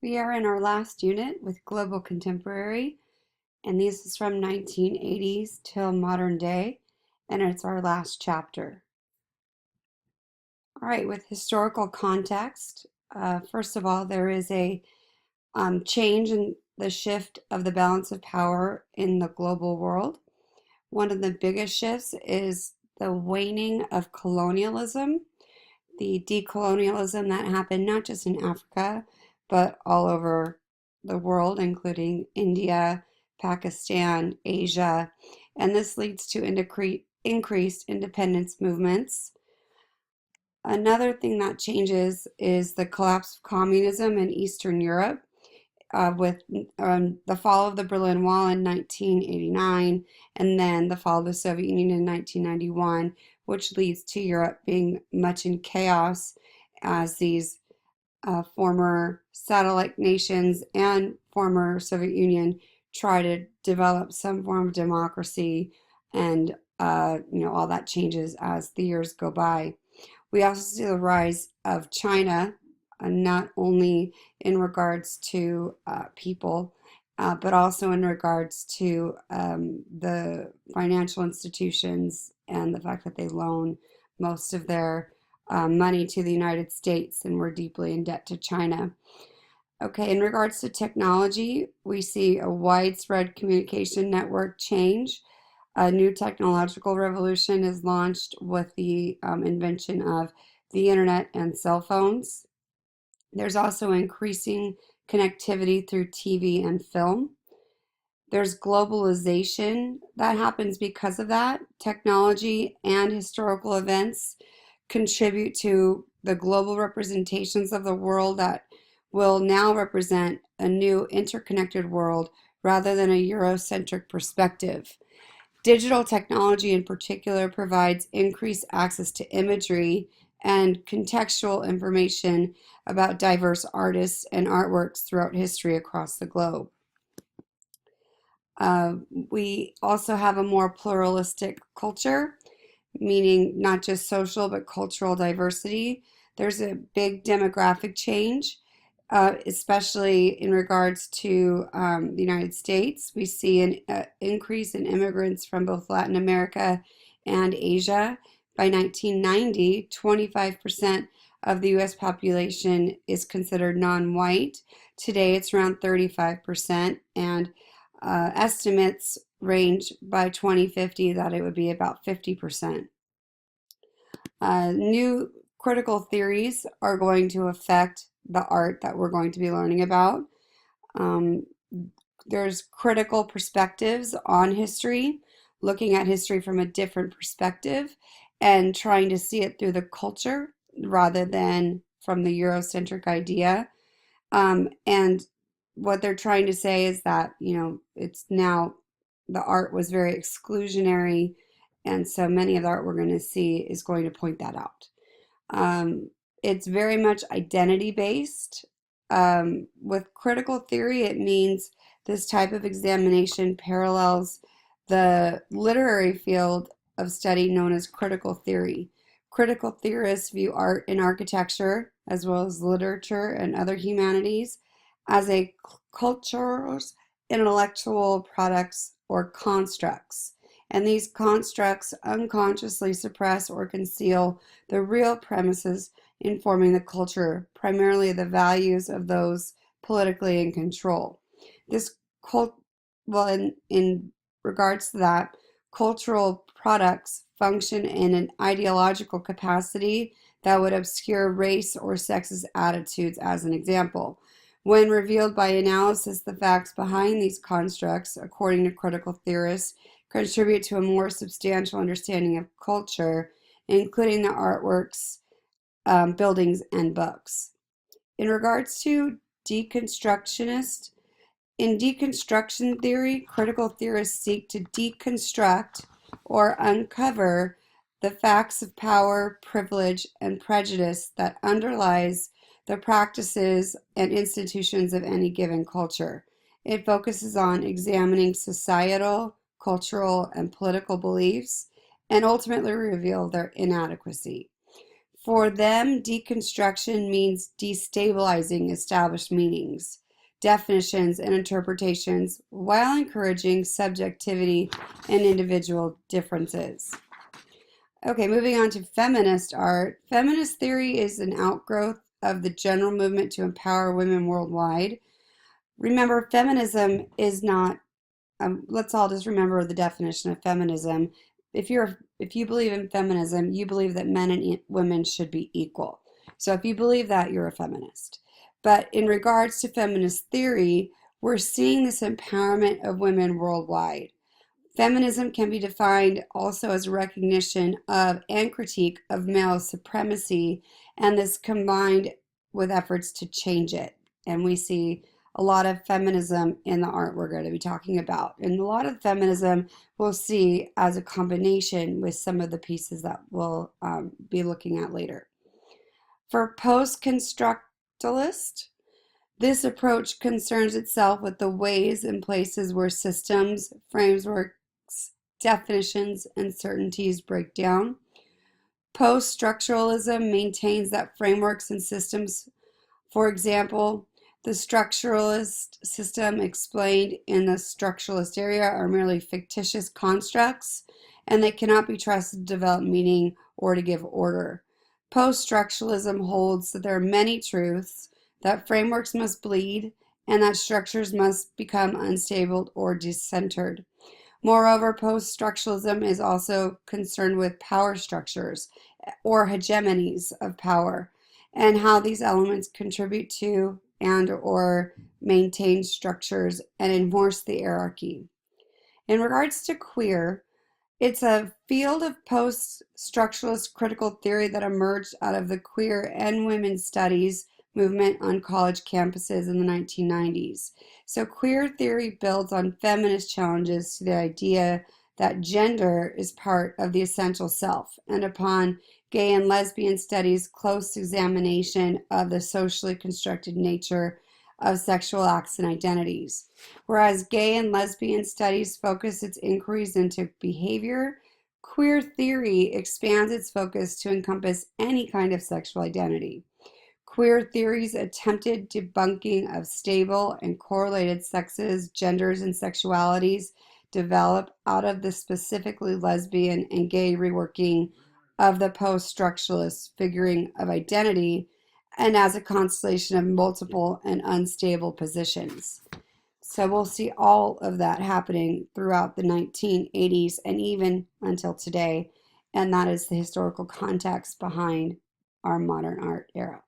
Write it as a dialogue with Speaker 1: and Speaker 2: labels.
Speaker 1: We are in our last unit with Global Contemporary, and this is from 1980s till modern day, and it's our last chapter. All right, with historical context, first of all, there is a change in the shift of the balance of power in the global world. One of the biggest shifts is the waning of colonialism, the decolonialism that happened not just in Africa, but all over the world, including India, Pakistan, Asia. And this leads to increased independence movements. Another thing that changes is the collapse of communism in Eastern Europe with the fall of the Berlin Wall in 1989 and then the fall of the Soviet Union in 1991, which leads to Europe being much in chaos as these former satellite nations and former Soviet Union try to develop some form of democracy, and all that changes as the years go by. We also see the rise of China, not only in regards to people, but also in regards to the financial institutions and the fact that they loan most of their money to the United States, and we're deeply in debt to China. Okay, in regards to technology, we see a widespread communication network change. A new technological revolution is launched with the invention of the internet and cell phones. There's also increasing connectivity through TV and film. There's globalization that happens because of that. Technology and historical events contribute to the global representations of the world that will now represent a new interconnected world rather than a Eurocentric perspective. Digital technology in particular provides increased access to imagery and contextual information about diverse artists and artworks throughout history across the globe. We also have a more pluralistic culture, meaning not just social but cultural diversity. There's a big demographic change, especially in regards to the United States. We see an increase in immigrants from both Latin America and Asia. By 1990, 25% of the US population is considered non-white. Today it's around 35%, and estimates range by 2050 that it would be about 50%. New critical theories are going to affect the art that we're going to be learning about. There's critical perspectives on history, looking at history from a different perspective and trying to see it through the culture rather than from the Eurocentric idea. And what they're trying to say is that, it's now the art was very exclusionary, and so many of the art we're going to see is going to point that out. It's very much identity based. With critical theory, it means this type of examination parallels the literary field of study known as critical theory. Critical theorists view art and architecture, as well as literature and other humanities, as a culture's intellectual products or constructs. And these constructs unconsciously suppress or conceal the real premises informing the culture, primarily the values of those politically in control. In regards to that, cultural products function in an ideological capacity that would obscure race or sexist attitudes, as an example. When revealed by analysis, the facts behind these constructs, according to critical theorists, contribute to a more substantial understanding of culture, including the artworks, buildings, and books. In regards to deconstructionist, in deconstruction theory, critical theorists seek to deconstruct or uncover the facts of power, privilege, and prejudice that underlies the practices and institutions of any given culture. It focuses on examining societal, cultural, and political beliefs and ultimately reveal their inadequacy. For them, deconstruction means destabilizing established meanings, definitions, and interpretations while encouraging subjectivity and individual differences. Okay, moving on to feminist art. Feminist theory is an outgrowth of the general movement to empower women worldwide. Remember, feminism is not, let's all just remember the definition of feminism. If you believe in feminism, you believe that men and women should be equal. So if you believe that, you're a feminist. But in regards to feminist theory, we're seeing this empowerment of women worldwide. Feminism can be defined also as a recognition of and critique of male supremacy, and this combined with efforts to change it. And we see a lot of feminism in the art we're going to be talking about. And a lot of feminism we'll see as a combination with some of the pieces that we'll be looking at later. For post-constructalist, this approach concerns itself with the ways and places where systems, frameworks, definitions, and certainties break down. Post-structuralism maintains that frameworks and systems, for example, the structuralist system explained in the structuralist area, are merely fictitious constructs, and they cannot be trusted to develop meaning or to give order. Post-structuralism holds that there are many truths, that frameworks must bleed, and that structures must become unstable or decentered. Moreover, post-structuralism is also concerned with power structures or hegemonies of power and how these elements contribute to and or maintain structures and enforce the hierarchy. In regards to queer, it's a field of post-structuralist critical theory that emerged out of the queer and women's studies movement on college campuses in the 1990s. So queer theory builds on feminist challenges to the idea that gender is part of the essential self, and upon gay and lesbian studies' close examination of the socially constructed nature of sexual acts and identities. Whereas gay and lesbian studies focus its inquiries into behavior, queer theory expands its focus to encompass any kind of sexual identity. Queer theory's attempted debunking of stable and correlated sexes, genders, and sexualities develop out of the specifically lesbian and gay reworking of the post-structuralist figuring of identity, and as a constellation of multiple and unstable positions. So we'll see all of that happening throughout the 1980s and even until today, and that is the historical context behind our modern art era.